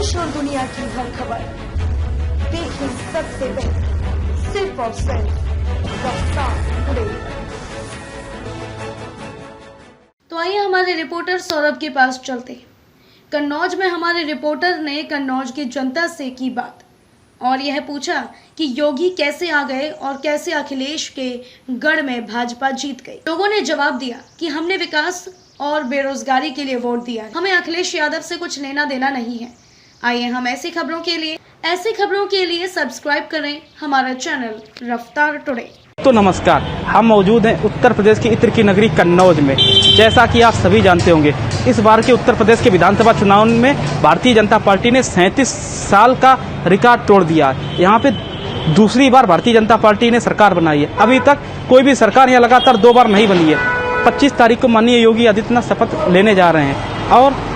देश और दुनिया की हर खबर देखिए सबसे पहले सिर्फ और सिर्फ रफ्तार टुडे। तो आइए हमारे रिपोर्टर सौरभ के पास चलते हैं। कन्नौज में हमारे रिपोर्टर ने कन्नौज की जनता से की बात और यह पूछा कि योगी कैसे आ गए और कैसे अखिलेश के गढ़ में भाजपा जीत गई। लोगों ने जवाब दिया कि हमने विकास और बेरोजगारी के लिए वोट दिया, हमें अखिलेश यादव से कुछ लेना देना नहीं है। आइए हम ऐसी खबरों के लिए सब्सक्राइब करें हमारा चैनल रफ्तार टुडे। तो नमस्कार, हम मौजूद हैं उत्तर प्रदेश की इत्र की नगरी कन्नौज में। जैसा कि आप सभी जानते होंगे, इस बार के उत्तर प्रदेश के विधानसभा चुनाव में भारतीय जनता पार्टी ने 37 साल का रिकॉर्ड तोड़ दिया है। यहाँ पे दूसरी बार भारतीय जनता पार्टी ने सरकार बनाई है। अभी तक कोई भी सरकार यहाँ लगातार 2 बार नहीं बनी है। 25 तारीख को माननीय योगी आदित्यनाथ शपथ लेने जा रहे हैं और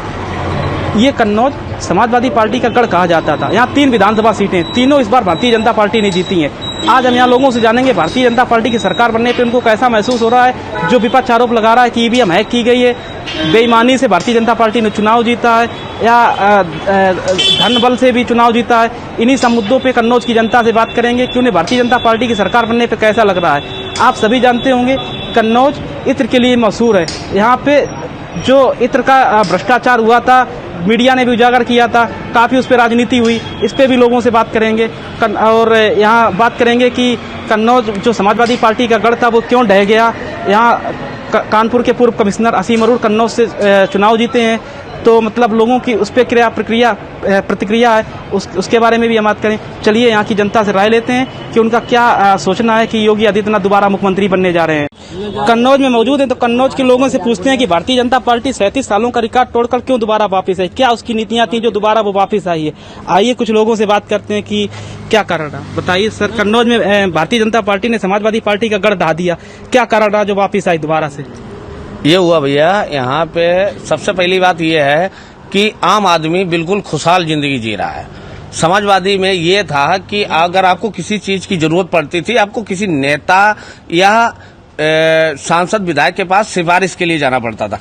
ये कन्नौज समाजवादी पार्टी का गढ़ कहा जाता था। यहाँ 3 विधानसभा सीटें, तीनों इस बार भारतीय जनता पार्टी ने जीती हैं। आज हम यहाँ लोगों से जानेंगे भारतीय जनता पार्टी की सरकार बनने पे उनको कैसा महसूस हो रहा है। जो विपक्ष आरोप लगा रहा है कि ईवीएम हैक की गई है, बेईमानी से भारतीय जनता पार्टी ने चुनाव जीता है या धन बल से भी चुनाव जीता है, इन्हीं सब मुद्दों पे कन्नौज की जनता से बात करेंगे कि उन्हें भारतीय जनता पार्टी की सरकार बनने पे कैसा लग रहा है। आप सभी जानते होंगे कन्नौज इत्र के लिए मशहूर है। यहाँ पे जो इत्र का भ्रष्टाचार हुआ था, मीडिया ने भी उजागर किया था, काफ़ी उस पर राजनीति हुई, इस पे भी लोगों से बात करेंगे। और यहाँ बात करेंगे कि कन्नौज जो समाजवादी पार्टी का गढ़ था वो क्यों ढह गया। यहाँ कानपुर के पूर्व कमिश्नर असीम अरोड़ा कन्नौज से चुनाव जीते हैं, तो मतलब लोगों की उस पर प्रतिक्रिया है, उसके बारे में भी हम बात करें। चलिए यहाँ की जनता से राय लेते हैं कि उनका क्या सोचना है कि योगी आदित्यनाथ दोबारा मुख्यमंत्री बनने जा रहे हैं। कन्नौज में मौजूद हैं तो कन्नौज के लोगों से पूछते हैं कि भारतीय जनता पार्टी 37 सालों का रिकॉर्ड तोड़कर क्यों दोबारा वापस आई, क्या उसकी नीतियां थी जो दोबारा वो वापस आई है। आइए कुछ लोगों से बात करते हैं कि क्या कारण रहा। बताइए सर, कन्नौज में भारतीय जनता पार्टी ने समाजवादी पार्टी का गढ़ ढा दिया, क्या कारण रहा जो वापस आई दोबारा से? ये हुआ भैया, यहाँ पे सबसे पहली बात ये है कि आम आदमी बिल्कुल खुशहाल जिंदगी जी रहा है। समाजवादी में ये था कि अगर आपको किसी चीज की जरूरत पड़ती थी, आपको किसी नेता या सांसद विधायक के पास सिफारिश के लिए जाना पड़ता था।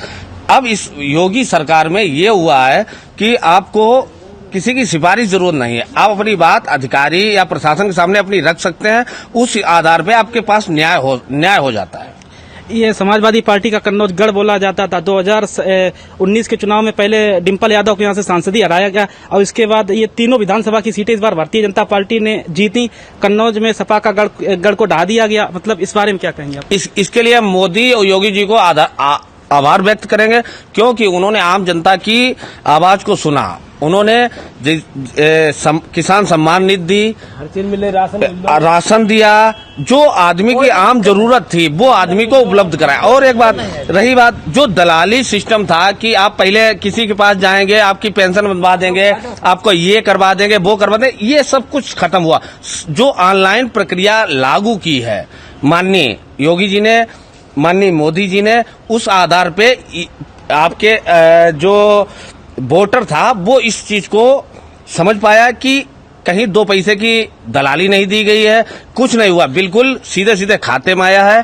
अब इस योगी सरकार में ये हुआ है कि आपको किसी की सिफारिश जरूरत नहीं है, आप अपनी बात अधिकारी या प्रशासन के सामने अपनी रख सकते हैं, उस आधार पे आपके पास न्याय हो जाता है। ये समाजवादी पार्टी का कन्नौज गढ़ बोला जाता था। 2019 के चुनाव में पहले डिम्पल यादव को यहाँ से सांसदी हराया गया और इसके बाद ये तीनों विधानसभा की सीटें इस बार भारतीय जनता पार्टी ने जीती। कन्नौज में सपा का गढ़ को ढा दिया गया। मतलब इस बारे में क्या कहेंगे आप? इसके लिए मोदी और योगी जी को आभार व्यक्त करेंगे, क्योंकि उन्होंने आम जनता की आवाज को सुना। उन्होंने किसान सम्मान निधि दी, हर चीज मिले, राशन दिया, जो आदमी की आम जरूरत थी वो आदमी को उपलब्ध कराया। और एक बात रही बात, जो दलाली सिस्टम था कि आप पहले किसी के पास जाएंगे, आपकी पेंशन बनवा देंगे, आपको ये करवा देंगे, वो करवा देंगे, ये सब कुछ खत्म हुआ। जो ऑनलाइन प्रक्रिया लागू की है माननीय योगी जी ने, माननीय मोदी जी ने, उस आधार पे आपके जो वोटर था वो इस चीज को समझ पाया कि कहीं 2 पैसे की दलाली नहीं दी गई है, कुछ नहीं हुआ, बिल्कुल सीधे सीधे खाते में आया है,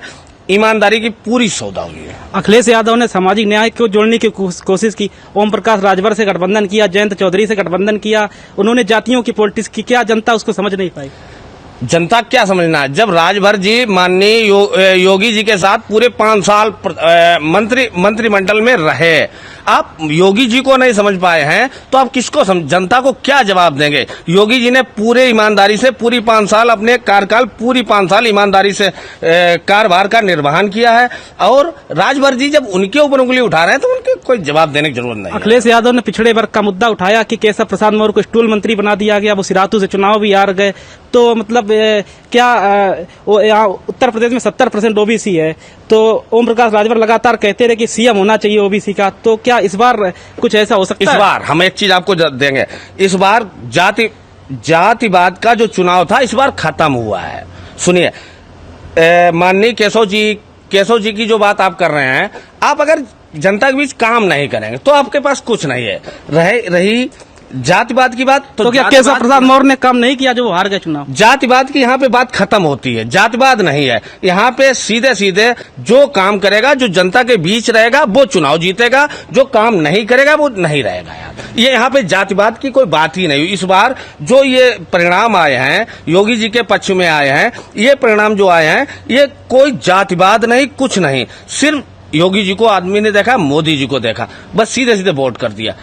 ईमानदारी की पूरी सौदा हुई है। अखिलेश यादव ने सामाजिक न्याय को जोड़ने की कोशिश की, ओम प्रकाश राजभर से गठबंधन किया, जयंत चौधरी से गठबंधन किया, उन्होंने जातियों की पॉलिटिक्स की, क्या जनता उसको समझ नहीं पाई? जनता क्या समझना है, जब राजभर जी माननीय योगी जी के साथ पूरे 5 साल मंत्रिमंडल में रहे, आप योगी जी को नहीं समझ पाए हैं तो आप किसको जनता को क्या जवाब देंगे? योगी जी ने पूरे ईमानदारी से पूरी 5 साल अपने कार्यकाल पूरी 5 साल ईमानदारी से कार्यभार का निर्वहन किया है, और राजभर जी जब उनके ऊपर उंगली उठा रहे हैं तो उनके कोई जवाब देने की जरूरत नहीं। अखिलेश यादव ने पिछड़े वर्ग का मुद्दा उठाया कि केशव प्रसाद मौर्य को स्टूल मंत्री बना दिया गया, वो सिरातू से चुनाव भी हार गए। तो मतलब क्या यहाँ उत्तर प्रदेश में 70% ओबीसी है, तो ओम प्रकाश राजभर लगातार कहते रहे कि सीएम होना चाहिए ओबीसी का, तो क्या इस बार कुछ ऐसा हो सकता है? इस बार हम एक चीज आपको देंगे, इस बार जातिवाद का जो चुनाव था इस बार खत्म हुआ है। सुनिए, माननीय केशव जी की जो बात आप कर रहे हैं, आप अगर जनता के बीच काम नहीं करेंगे तो आपके पास कुछ नहीं है। रही जातिवाद की बात तो क्या केशव प्रसाद मौर्य ने काम नहीं किया जो वो हार गए चुनाव? जातिवाद की यहाँ पे बात खत्म होती है, जातिवाद नहीं है। यहाँ पे सीधे सीधे जो काम करेगा, जो जनता के बीच रहेगा वो चुनाव जीतेगा, जो काम नहीं करेगा वो नहीं रहेगा। यार ये यहाँ पे जातिवाद की कोई बात ही नहीं। इस बार जो ये परिणाम आए हैं, योगी जी के पक्ष में आए हैं, ये परिणाम जो आए हैं, ये कोई जातिवाद नहीं, कुछ नहीं। सिर्फ योगी जी को आदमी ने देखा, मोदी जी को देखा, बस सीधे सीधे वोट कर दिया,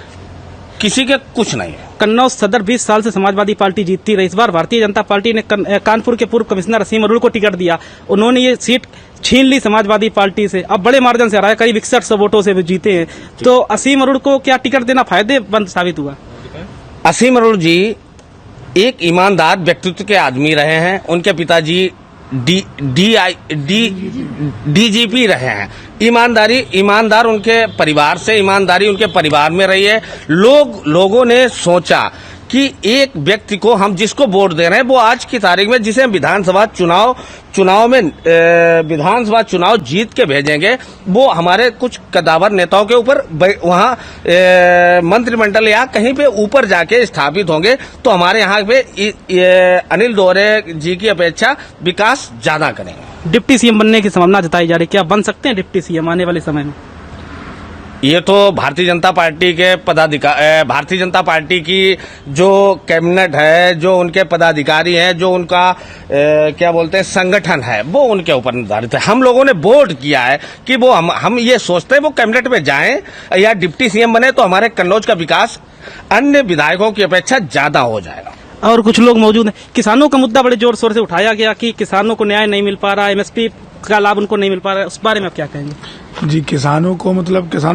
किसी के कुछ नहीं है। कन्नौज सदर 20 साल से समाजवादी पार्टी जीतती रही। इस बार भारतीय जनता पार्टी ने कानपुर के पूर्व कमिश्नर असीम अरुण को टिकट दिया। उन्होंने ये सीट छीन ली समाजवादी पार्टी से। अब बड़े मार्जिन से हराया, करीब 6100 वोटों से जीते हैं। तो असीम अरुण को क्या टिकट देना फायदेमंद साबित हुआ? असीम अरुण जी एक ईमानदार व्यक्तित्व के आदमी रहे हैं। उनके पिताजी डीजीपी रहे हैं। ईमानदार उनके परिवार से, ईमानदारी उनके परिवार में रही है। लोगों ने सोचा कि एक व्यक्ति को हम जिसको वोट दे रहे हैं वो आज की तारीख में जिसे विधानसभा चुनाव जीत के भेजेंगे, वो हमारे कुछ कदावर नेताओं के ऊपर वहां मंत्रिमंडल या कहीं पे ऊपर जाके स्थापित होंगे, तो हमारे यहाँ पे अनिल दोहरे जी की अपेक्षा विकास ज्यादा करेंगे। डिप्टी सीएम बनने की संभावना जताई जा रही है, क्या बन सकते हैं डिप्टी सीएम आने वाले समय में? ये तो भारतीय जनता पार्टी के भारतीय जनता पार्टी की जो कैबिनेट है, जो उनके पदाधिकारी हैं, जो उनका क्या बोलते हैं संगठन है, वो उनके ऊपर निर्धारित है। हम लोगों ने वोट किया है कि वो हम ये सोचते हैं वो कैबिनेट में जाएं या डिप्टी सीएम बने तो हमारे कन्नौज का विकास अन्य विधायकों की अपेक्षा ज्यादा हो जाएगा। और कुछ लोग मौजूद हैं। किसानों का मुद्दा बड़े जोर शोर से उठाया गया कि किसानों को न्याय नहीं मिल पा रहा, एमएसपी का लाभ उनको नहीं मिल पा रहा है, उस बारे में आप क्या कहेंगे? जी, किसानों को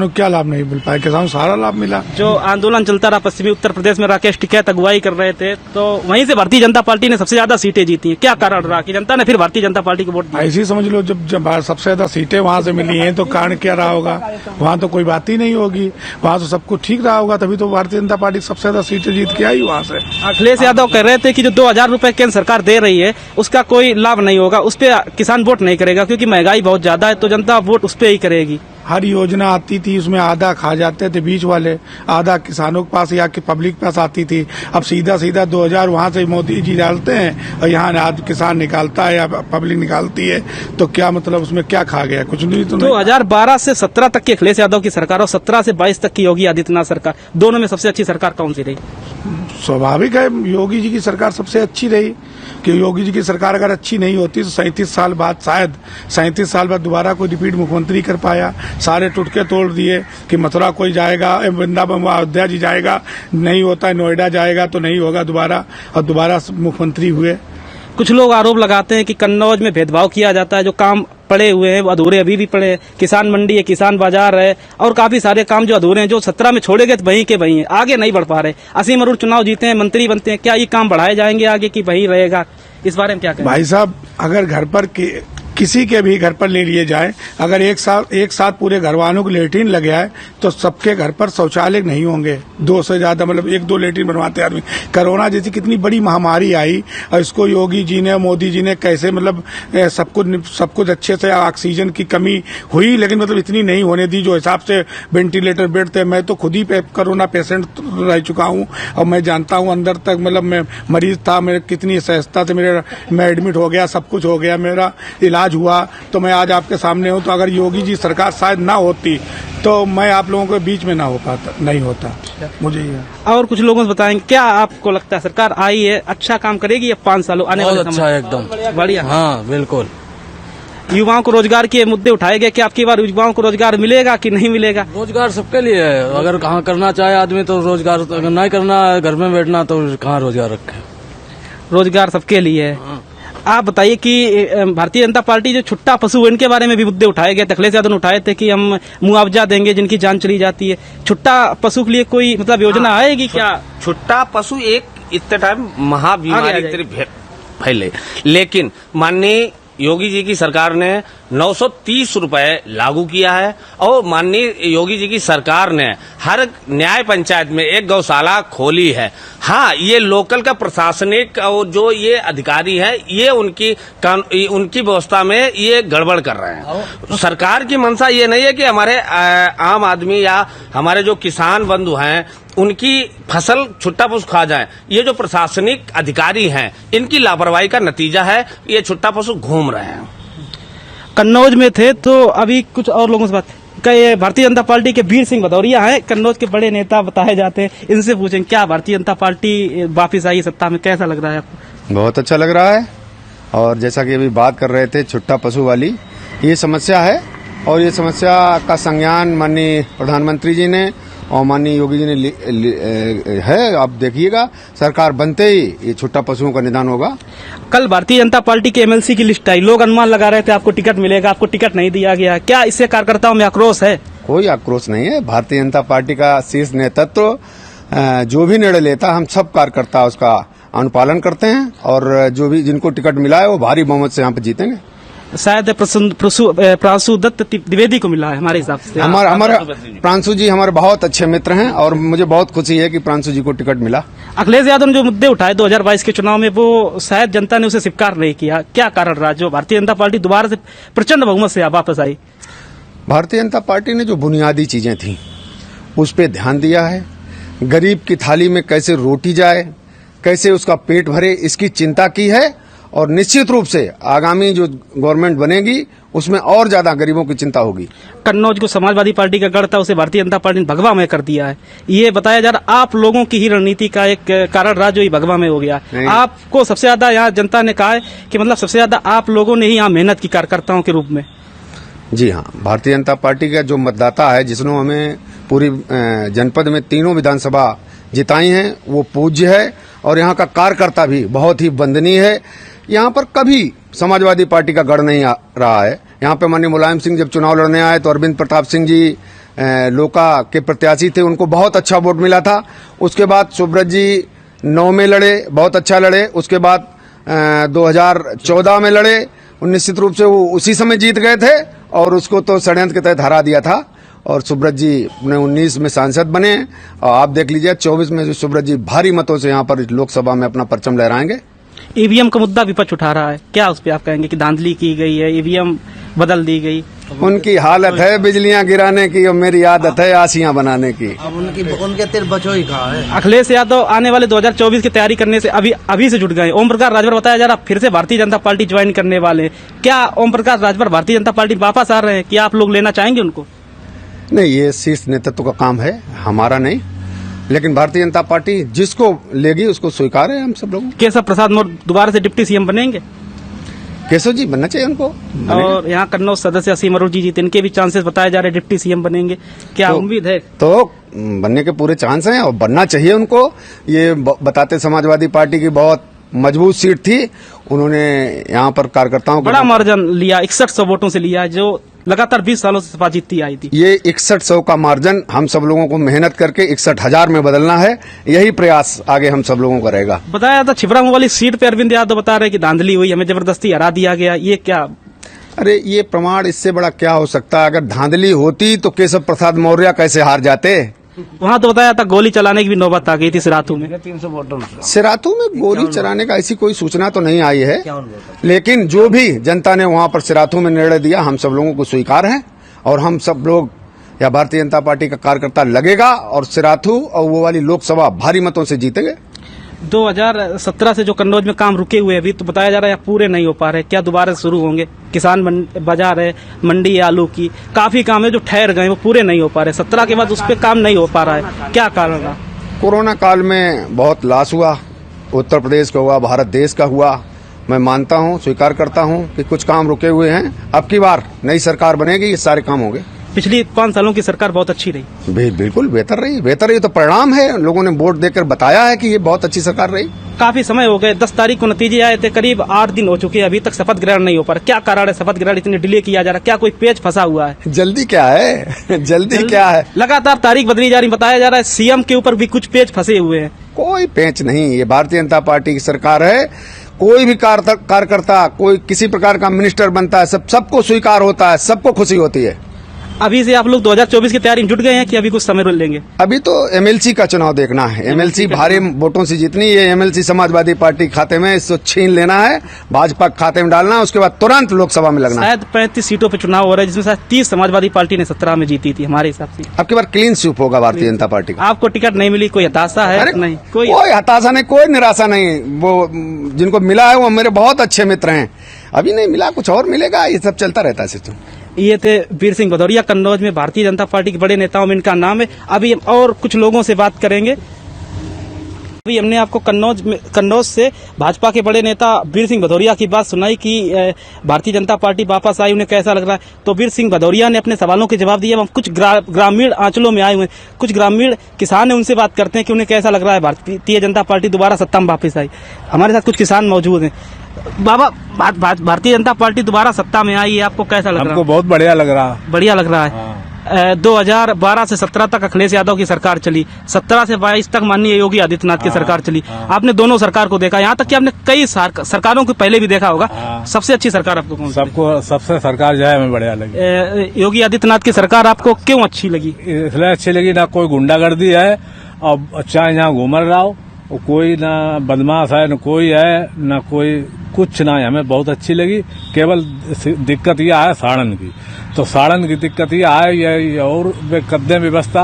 क्या लाभ नहीं मिल पाया? किसानों को सारा लाभ मिला। जो आंदोलन चलता रहा पश्चिमी उत्तर प्रदेश में, राकेश टिकैत अगुवाई कर रहे थे, तो वहीं से भारतीय जनता पार्टी ने सबसे ज्यादा सीटें जीती हैं। क्या कारण रहा कि जनता ने फिर भारतीय जनता पार्टी को वोट दिया? ऐसे ही समझ लो, जब सबसे ज्यादा सीटें वहां से मिली हैं तो कारण क्या रहा होगा? वहां तो कोई बात ही नहीं होगी, वहां तो सब कुछ ठीक रहा होगा, तभी तो भारतीय जनता पार्टी सबसे ज्यादा सीटें जीत के आई वहां से। अखिलेश यादव कह रहे थे कि जो 2000 रुपए केंद्र सरकार दे रही है उसका कोई लाभ नहीं होगा, उस पर किसान वोट नहीं करेगा क्योंकि महंगाई बहुत ज्यादा है, तो जनता वोट उस पर ही करेगी। हर योजना आती थी उसमें आधा खा जाते थे बीच वाले, आधा किसानों के पास या कि पब्लिक के पास आती थी। अब सीधा 2000 वहां से मोदी जी डालते हैं और यहाँ आज किसान निकालता है या पब्लिक निकालती है, तो क्या मतलब उसमें क्या खा गया? कुछ नहीं। तो 2012 से 17 तक की अखिलेश यादव की सरकार और 17 से 22 तक की योगी आदित्यनाथ सरकार, दोनों में सबसे अच्छी सरकार कौन सी रही? स्वाभाविक है योगी जी की सरकार सबसे अच्छी रही, कि योगी जी की सरकार अगर अच्छी नहीं होती तो 37 साल बाद शायद 37 साल बाद दोबारा कोई रिपीट मुख्यमंत्री कर पाया। सारे टुटके तोड़ दिए कि मथुरा कोई जाएगा, वृंदावन अयोध्या जी जाएगा, नहीं होता है, नोएडा जाएगा तो नहीं होगा दोबारा, और दोबारा मुख्यमंत्री हुए। कुछ लोग आरोप लगाते हैं कि कन्नौज में भेदभाव किया जाता है, जो काम पड़े हुए हैं वो अधूरे अभी भी पड़े हैं। किसान मंडी है, किसान बाजार है और काफी सारे काम जो अधूरे हैं, जो 17 में छोड़े गए वहीं के वहीं हैं, आगे नहीं बढ़ पा रहे। असीम अरुण चुनाव जीते हैं, मंत्री बनते हैं, क्या ये काम बढ़ाए जाएंगे आगे कि वही रहेगा? इस बारे में क्या कहें? भाई साहब, अगर घर पर किसी के भी घर पर ले लिए जाए, अगर एक साथ पूरे घर वालों को लेटरिन लग गया है तो सबके घर पर शौचालय नहीं होंगे। 2 से ज्यादा, मतलब 1-2 लेटरिन बनवाते आदमी। कोरोना जैसी कितनी बड़ी महामारी आई और इसको योगी जी ने, मोदी जी ने कैसे मतलब सब कुछ अच्छे से, ऑक्सीजन की कमी हुई लेकिन मतलब इतनी नहीं होने दी जो हिसाब से वेंटिलेटर बेड थे। मैं तो खुद ही कोरोना पेशेंट रह चुका हूँ और मैं जानता हूँ अंदर तक, मतलब मैं मरीज था, मेरे कितनी सहजता से मैं एडमिट हो गया, सब कुछ हो गया, मेरा इलाज हुआ, तो मैं आज आपके सामने हूं। तो अगर योगी जी सरकार शायद ना होती तो मैं आप लोगों के बीच में नहीं होता। मुझे ये और कुछ लोगों से बताएंगे, क्या आपको लगता है सरकार आई है अच्छा काम करेगी या 5 सालों आने वाले? अच्छा, एकदम बढ़िया। हाँ बिल्कुल। युवाओं को रोजगार के मुद्दे उठाए गए, क्या आपकी बार युवाओं को रोजगार मिलेगा कि नहीं मिलेगा? रोजगार सबके लिए है, अगर कहाँ करना चाहे आदमी तो रोजगार, अगर नहीं करना है घर में बैठना तो कहाँ रोजगार रखे? रोजगार सबके लिए है। आप बताइए कि भारतीय जनता पार्टी जो छुट्टा पशु, इनके बारे में भी मुद्दे उठाए गए। अखिलेश यादव ने उठाए थे कि हम मुआवजा देंगे जिनकी जान चली जाती है। छुट्टा पशु के लिए कोई मतलब योजना आएगी क्या? छुट्टा पशु एक इतने टाइम महाबीमारी फैले, लेकिन माननीय योगी जी की सरकार ने 930 रुपए लागू किया है और माननीय योगी जी की सरकार ने हर न्याय पंचायत में एक गौशाला खोली है। हाँ, ये लोकल का प्रशासनिक और जो ये अधिकारी है ये उनकी व्यवस्था में ये गड़बड़ कर रहे हैं। सरकार की मंशा ये नहीं है कि हमारे आम आदमी या हमारे जो किसान बंधु हैं उनकी फसल छुट्टा पशु खा जाए। ये जो प्रशासनिक अधिकारी हैं इनकी लापरवाही का नतीजा है, ये छुट्टा पशु घूम रहे हैं। कन्नौज में थे तो अभी कुछ और लोगों से बात कई भारतीय जनता पार्टी के वीर सिंह भदौरिया हैं, कन्नौज के बड़े नेता बताए जाते हैं, इनसे पूछें क्या भारतीय जनता पार्टी वापिस आई सत्ता में, कैसा लग रहा है आपको? बहुत अच्छा लग रहा है। और जैसा कि अभी बात कर रहे थे छुट्टा पशु वाली, ये समस्या है और ये समस्या का संज्ञान माननीय प्रधानमंत्री जी ने और माननीय योगी जी ने है। आप देखिएगा सरकार बनते ही ये छुट्टा पशुओं का निदान होगा। कल भारतीय जनता पार्टी के एमएलसी की लिस्ट आई, लोग अनुमान लगा रहे थे आपको टिकट मिलेगा, आपको टिकट नहीं दिया गया, क्या इससे कार्यकर्ताओं में आक्रोश है? कोई आक्रोश नहीं है। भारतीय जनता पार्टी का शीर्ष नेतृत्व जो भी निर्णय लेता, हम सब कार्यकर्ता उसका अनुपालन करते हैं और जो भी जिनको टिकट मिला है वो भारी बहुमत से यहाँ पे जीतेंगे। शायद प्रांशु दत्त द्विवेदी को मिला है हमारे हिसाब से। हमारा प्रांशु जी हमारे बहुत अच्छे मित्र हैं और मुझे बहुत खुशी है कि प्रांशु जी को टिकट मिला। अखिलेश यादव ने जो मुद्दे उठाए 2022 के चुनाव में, वो शायद जनता ने उसे स्वीकार नहीं किया, क्या कारण रहा जो भारतीय जनता पार्टी दोबारा से प्रचंड बहुमत से वापस आई? भारतीय जनता पार्टी ने जो बुनियादी चीजें थी उस पर ध्यान दिया है। गरीब की थाली में कैसे रोटी जाए, कैसे उसका पेट भरे, इसकी चिंता की है और निश्चित रूप से आगामी जो गवर्नमेंट बनेगी उसमें और ज्यादा गरीबों की चिंता होगी। कन्नौज को समाजवादी पार्टी का गढ़ था, उसे भारतीय जनता पार्टी ने भगवा में कर दिया है। ये बताया जा रहा आप लोगों की ही रणनीति का एक कारण रहा जो ये भगवा में हो गया। आपको सबसे ज्यादा यहाँ जनता ने कहा है कि मतलब सबसे ज्यादा आप लोगों ने ही यहाँ मेहनत की कार्यकर्ताओं के रूप में। जी हाँ, भारतीय जनता पार्टी का जो मतदाता है जिसने हमें पूरी जनपद में तीनों विधानसभा जिताई हैं वो पूज्य है और यहाँ का कार्यकर्ता भी बहुत ही वंदनीय है। यहाँ पर कभी समाजवादी पार्टी का गढ़ नहीं रहा है। यहाँ पे माननीय मुलायम सिंह जब चुनाव लड़ने आए तो अरविंद प्रताप सिंह जी लोका के प्रत्याशी थे, उनको बहुत अच्छा वोट मिला था। उसके बाद सुब्रत जी 9 में लड़े, बहुत अच्छा लड़े। उसके बाद 2014 में लड़े, निश्चित रूप से वो उसी समय जीत गए थे और उसको तो षड्यंत्र के तहत हरा दिया था और सुब्रत जी ने 19 में सांसद बने और आप देख लीजिए 24 में सुब्रत जी भारी मतों से यहाँ पर लोकसभा में अपना परचम लहराएंगे। ईवीएम का मुद्दा विपक्ष उठा रहा है, क्या उस पर आप कहेंगे कि धांधली की गई है, ईवीएम बदल दी गई? उनकी हालत है बिजलियां गिराने की और मेरी आदत है आसियां बनाने की। अब उनके तिल बचो ही कहा है। अखिलेश यादव आने वाले 2024 की तैयारी करने से अभी से जुट गए। ओम प्रकाश राजभर बताया जा रहा फिर से भारतीय जनता पार्टी ज्वाइन करने वाले, क्या ओम प्रकाश राजभर भारतीय जनता पार्टी वापस आ रहे हैं? क्या आप लोग लेना चाहेंगे उनको? नहीं, ये शीर्ष नेतृत्व का काम है, हमारा नहीं। लेकिन भारतीय जनता पार्टी जिसको लेगी उसको स्वीकार है हम सब लोग। केशव प्रसाद मौर्य दोबारा से डिप्टी सीएम बनेंगे? केशव जी बनना चाहिए उनको। और यहाँ कन्नौज सदस्य असीम अरोड़ा जी जीत, इनके भी चांसेस बताए जा रहे हैं डिप्टी सीएम बनेंगे, क्या उम्मीद है? तो बनने के पूरे चांस हैं और बनना चाहिए उनको। ये बताते समाजवादी पार्टी की बहुत मजबूत सीट थी, उन्होंने यहाँ पर कार्यकर्ताओं को बड़ा मार्जिन लिया, 6100 वोटों से लिया, जो लगातार 20 सालों से सपा जीतती आई थी। ये 6100 का मार्जिन हम सब लोगों को मेहनत करके 61,000 में बदलना है, यही प्रयास आगे हम सब लोगों का रहेगा। बताया था छिबरामऊ वाली सीट पे अरविंद यादव बता रहे कि धांधली हुई, हमें जबरदस्ती हरा दिया गया, ये क्या? अरे ये प्रमाण इससे बड़ा क्या हो सकता है? अगर धांधली होती तो केशव प्रसाद मौर्य कैसे हार जाते? वहाँ तो बताया था गोली चलाने की भी नौबत आ गई थी सिराथू में। सिराथू में गोली चलाने का ऐसी कोई सूचना तो नहीं आई है, लेकिन जो भी जनता ने वहाँ पर सिराथू में निर्णय दिया हम सब लोगों को स्वीकार है और हम सब लोग या भारतीय जनता पार्टी का कार्यकर्ता लगेगा और सिराथू और वो वाली लोकसभा भारी मतों से जीतेंगे। 2017 से जो कन्नौज में काम रुके हुए अभी तो बताया जा रहा है पूरे नहीं हो पा रहे, क्या दोबारा शुरू होंगे? किसान बाजार है, मंडी आलू की, काफी काम है जो ठहर गए, वो पूरे नहीं हो पा रहे। 17 के बाद उस पर काम नहीं हो पा रहा है, क्या कारण रहा? कोरोना काल में बहुत लॉस हुआ, उत्तर प्रदेश का हुआ, भारत देश का हुआ। मैं मानता हूँ, स्वीकार करता हूँ कि कुछ काम रुके हुए हैं। अब की बार नई सरकार बनेगी, ये सारे काम होंगे। पिछली 5 सालों की सरकार बहुत अच्छी रही। बिल्कुल बेहतर रही तो परिणाम है, लोगों ने वोट देकर बताया है कि ये बहुत अच्छी सरकार रही। काफी समय हो गए, 10 तारीख को नतीजे आए थे, करीब 8 दिन हो चुके हैं, अभी तक शपथ ग्रहण नहीं हो पा रहा, क्या कारण है शपथ ग्रहण इतने डिले किया जा रहा है? क्या कोई पेच फंसा हुआ है? जल्दी क्या है जल्दी क्या है? लगातार तारीख बदली जा रही, बताया जा रहा है सीएम के ऊपर भी कुछ पेच फंसे हुए हैं। कोई पेच नहीं, ये भारतीय जनता पार्टी की सरकार है। कोई भी कार्यकर्ता, कोई किसी प्रकार का मिनिस्टर बनता है, सबको स्वीकार होता है, सबको खुशी होती है। अभी से आप लोग 2024 की तैयारी में जुट गए हैं कि अभी कुछ समय लेंगे? अभी तो एमएलसी का चुनाव देखना है। एमएलसी भारी वोटों से जितनी है, एमएलसी समाजवादी पार्टी खाते में इसको छीन लेना है, भाजपा खाते में डालना है, उसके बाद तुरंत लोकसभा में लगना है। शायद 35 सीटों पर चुनाव हो रहा है, जिसमें शायद 30 समाजवादी पार्टी ने 17 में जीती थी हमारे हिसाब से। अब की बार क्लीन स्वीप होगा भारतीय जनता पार्टी का। आपको टिकट नहीं मिली, कोई हताशा है? नहीं, कोई हताशा नहीं, कोई निराशा नहीं। वो जिनको मिला है वो मेरे बहुत अच्छे मित्र हैं। अभी नहीं मिला, कुछ और मिलेगा, ये सब चलता रहता है सिस्टम। ये थे वीर सिंह भदौरिया, कन्नौज में भारतीय जनता पार्टी के बड़े नेताओं में इनका नाम है। अभी हम और कुछ लोगों से बात करेंगे। अभी हमने आपको कन्नौज से भाजपा के बड़े नेता वीर सिंह भदौरिया की बात सुनाई कि भारतीय जनता पार्टी वापस आई, उन्हें कैसा लग रहा है। तो वीर सिंह भदौरिया ने अपने सवालों के जवाब दिए। हम कुछ ग्रामीण अंचलों में आए हुए, कुछ ग्रामीण किसान है, उनसे बात करते हैं कि उन्हें कैसा लग रहा है भारतीय जनता पार्टी दोबारा सत्ता में वापस आई। हमारे साथ कुछ किसान मौजूद हैं। बाबा, भारतीय जनता पार्टी दोबारा सत्ता में आई है, आपको कैसा लग रहा है? हमको बहुत बढ़िया लग रहा है। बढ़िया लग रहा है। 2012 से 17 तक अखिलेश यादव की सरकार चली, 17 से 22 तक माननीय योगी आदित्यनाथ की सरकार चली। आपने दोनों सरकार को देखा, यहाँ तक कि आपने कई सरकारों को पहले भी देखा होगा। सबसे अच्छी सरकार आपको कौन सी? सबसे सरकार जो है हमें बढ़िया लगी। योगी आदित्यनाथ की सरकार आपको क्यों अच्छी लगी? इसलिए अच्छी लगी, ना कोई गुंडागर्दी है और चाहे यहाँ घूम रहा हो, कोई ना बदमाश है, न कोई है, न कोई कुछ ना है। हमें बहुत अच्छी लगी। केवल दिक्कत यह है साड़न की, तो साड़न की दिक्कत यह है ये और कदम व्यवस्था,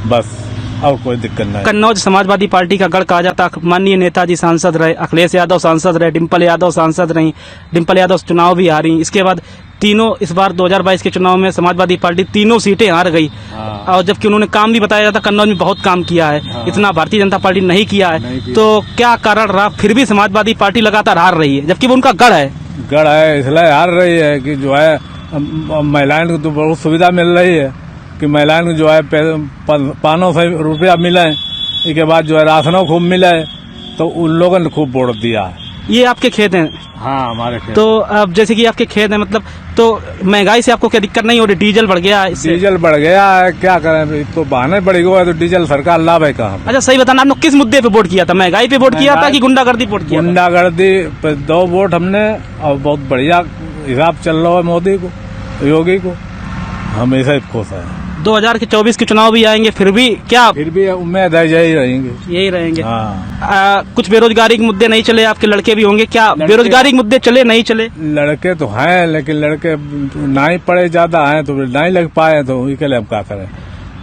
बस और कोई दिक्कत नहीं। कन्नौज समाजवादी पार्टी का गढ़ कहा जाता। माननीय नेताजी सांसद रहे, अखिलेश यादव सांसद रहे, डिम्पल यादव सांसद रही। डिम्पल यादव चुनाव भी हारी। इसके बाद तीनों, इस बार 2022 के चुनाव में समाजवादी पार्टी तीनों सीटें हार गई। और जबकि उन्होंने काम भी बताया जाता, कन्नौज में बहुत काम किया है, इतना भारतीय जनता पार्टी नहीं किया है। तो क्या कारण रहा फिर भी समाजवादी पार्टी लगातार हार रही है, जबकि वो उनका गढ़ है? गढ़ है इसलिए हार रही है कि जो है महिलाओं को तो बहुत सुविधा मिल रही है कि महिलाओं को जो है 500 रुपया मिले, इसके बाद जो है राशनों खूब मिले, तो उन लोगों ने खूब वोट दिया। ये आपके खेत हैं? हाँ, हमारे खेत। तो अब जैसे कि आपके खेत है, मतलब तो महंगाई से आपको क्या दिक्कत नहीं हो रही? डीजल बढ़ गया है? डीजल बढ़ गया है, क्या करें, तो बहाने बढ़ गया तो डीजल सरकार लाभ है कहाँ? अच्छा सही बताना, आपने किस मुद्दे पे वोट किया था? महंगाई पे वोट किया था कि गुंडागर्दी वोट किया? गुंडागर्दी पे 2 वोट हमने, और बहुत बढ़िया हिसाब चल रहा है मोदी को, योगी को, हम ऐसा ही खुश है। 2024 के चुनाव भी आएंगे, फिर भी क्या? फिर भी उम्मीद है यही रहेंगे। हाँ। कुछ बेरोजगारी के मुद्दे नहीं चले? आपके लड़के भी होंगे, क्या बेरोजगारी के मुद्दे चले नहीं चले? लड़के तो हैं, लेकिन लड़के नहीं पढ़े ज्यादा हैं तो नहीं लग पाए, तो इसके लिए हम क्या करें।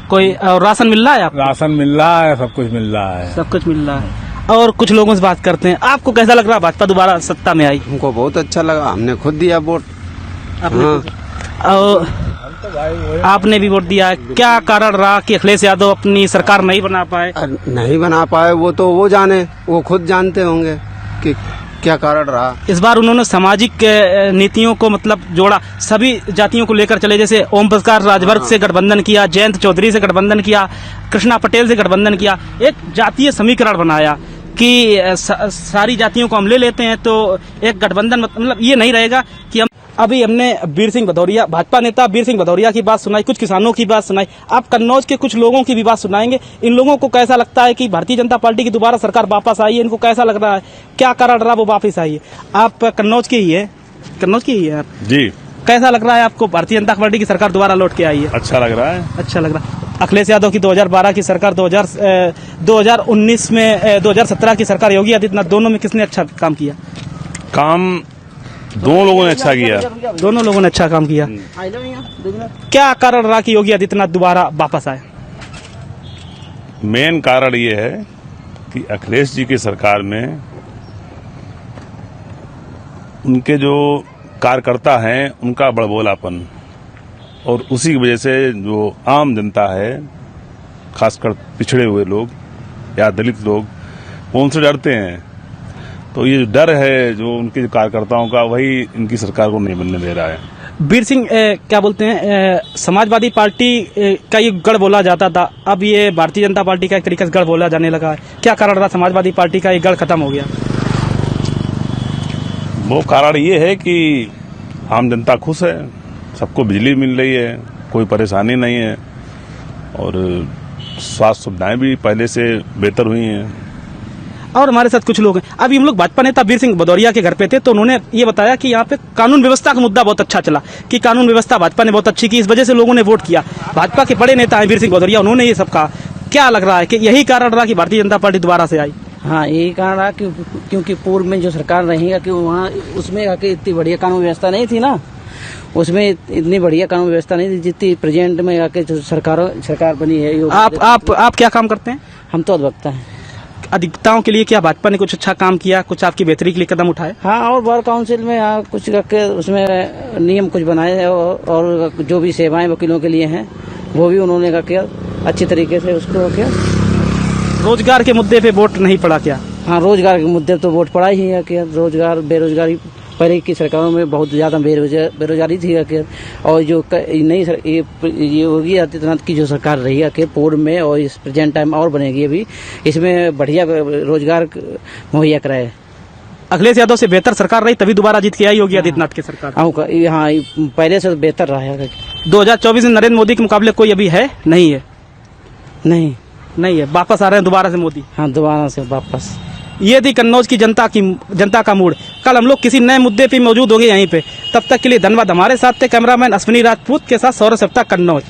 कोई राशन मिल रहा है आपको? राशन मिल रहा है, सब कुछ मिल रहा है। सब कुछ मिल रहा है। और कुछ लोगों से बात करते हैं। आपको कैसा लग रहा है भाजपा दोबारा सत्ता में आई? हमको बहुत अच्छा लगा, हमने खुद दिया वोट। आपने भी वोट दिया है। क्या कारण रहा कि अखिलेश यादव अपनी सरकार नहीं बना पाए? नहीं बना पाए वो तो वो जाने, वो खुद जानते होंगे कि क्या कारण रहा। इस बार उन्होंने सामाजिक नीतियों को मतलब जोड़ा, सभी जातियों को लेकर चले। जैसे ओम प्रकाश राजभर से गठबंधन किया, जयंत चौधरी से गठबंधन किया, कृष्णा पटेल से गठबंधन किया, एक जातीय समीकरण बनाया कि सारी जातियों को हम ले लेते हैं, तो एक गठबंधन मतलब ये नहीं रहेगा कि हम। अभी हमने वीर सिंह भदौरिया, भाजपा नेता वीर सिंह भदौरिया की बात सुनाई, कुछ किसानों की बात सुनाई। आप कन्नौज के कुछ लोगों की भी बात सुनाएंगे। इन लोगों को कैसा लगता है कि भारतीय जनता पार्टी की दोबारा सरकार वापस आई है? इनको कैसा लग रहा है, क्या कारण रहा वो वापस आई है? आप कन्नौज के ही है? कन्नौज के ही है आप जी? कैसा लग रहा है आपको भारतीय जनता पार्टी की सरकार दोबारा लौट के आई है? अच्छा लग रहा है। अच्छा लग रहा है। अखिलेश यादव की 2012 की सरकार, 2019 में 2017 की सरकार योगी आदित्यनाथ, दोनों में किसने अच्छा काम किया? काम दोनों लोगों ने अच्छा किया। दोनों लोगों ने अच्छा काम किया। क्या कारण रहा कि योगी आदित्यनाथ दोबारा वापस आए? मेन कारण ये है कि अखिलेश जी की सरकार में उनके जो कार्यकर्ता हैं उनका बड़बोलापन, और उसी की वजह से जो आम जनता है, खासकर पिछड़े हुए लोग या दलित लोग, वो उनसे डरते हैं। तो ये जो डर है जो उनके कार्यकर्ताओं का, वही इनकी सरकार को नहीं बनने दे रहा है। वीर सिंह क्या बोलते हैं, समाजवादी पार्टी का ये गढ़ बोला जाता था, अब ये भारतीय जनता पार्टी का एक तरीके से गढ़ बोला जाने लगा है। क्या कारण रहा समाजवादी पार्टी का ये गढ़ खत्म हो गया? वो कारण ये है कि आम जनता खुश है, सबको बिजली मिल रही है, कोई परेशानी नहीं है, और स्वास्थ्य सुविधाएं भी पहले से बेहतर हुई हैं। और हमारे साथ कुछ लोग हैं। अभी हम लोग भाजपा नेता वीर सिंह भदौरिया के घर पे थे, तो उन्होंने ये बताया कि यहाँ पे कानून व्यवस्था का मुद्दा बहुत अच्छा चला, कि कानून व्यवस्था भाजपा ने बहुत अच्छी की, इस वजह से लोगों ने वोट किया। भाजपा के बड़े नेता हैं वीर सिंह भदौरिया, उन्होंने ये सब कहा। क्या लग रहा है कि यही कारण रहा कि भारतीय जनता पार्टी दोबारा से आई? हाँ, यही कारण रहा क्योंकि पूर्व में जो सरकार रही कि वहाँ उसमें आके इतनी बढ़िया कानून व्यवस्था नहीं थी ना, उसमें इतनी बढ़िया कानून व्यवस्था नहीं थी जितनी प्रेजेंट में आके जो सरकार बनी है। आप क्या काम करते हैं? हम तो अधिवक्ता हैं। अधिवक्ताओं के लिए क्या भाजपा ने कुछ अच्छा काम किया, कुछ आपकी बेहतरी के लिए कदम उठाए? हाँ, और बार काउंसिल में कुछ करके उसमें नियम कुछ बनाए और जो भी सेवाएं वकीलों के लिए हैं वो भी उन्होंने किया अच्छी तरीके से उसको किया। रोजगार के मुद्दे पे वोट नहीं पड़ा क्या? हाँ, रोजगार के मुद्दे तो वोट पड़ा ही है कि रोजगार बेरोजगारी पहले की सरकारों में बहुत ज़्यादा बेरोजगारी थी कि, और जो नई ये योगी आदित्यनाथ की जो सरकार रही है कि पूर्व में और इस प्रेजेंट टाइम और बनेगी अभी, इसमें बढ़िया रोजगार मुहैया कराए। अखिलेश यादव से बेहतर सरकार रही तभी दोबारा जीत के आई योगी आदित्यनाथ की सरकार। हाँ, पहले से बेहतर रहा है। 2024 में नरेंद्र मोदी के मुकाबले कोई अभी है? नहीं है। नहीं है, वापस आ रहे हैं दोबारा से मोदी। हाँ, दोबारा से वापस। ये थी कन्नौज की जनता का मूड। कल हम लोग किसी नए मुद्दे पे मौजूद होंगे यहीं पे। तब तक के लिए धन्यवाद। हमारे साथ थे कैमरामैन अश्विनी राजपूत के साथ सौरभ सप्ताह, कन्नौज।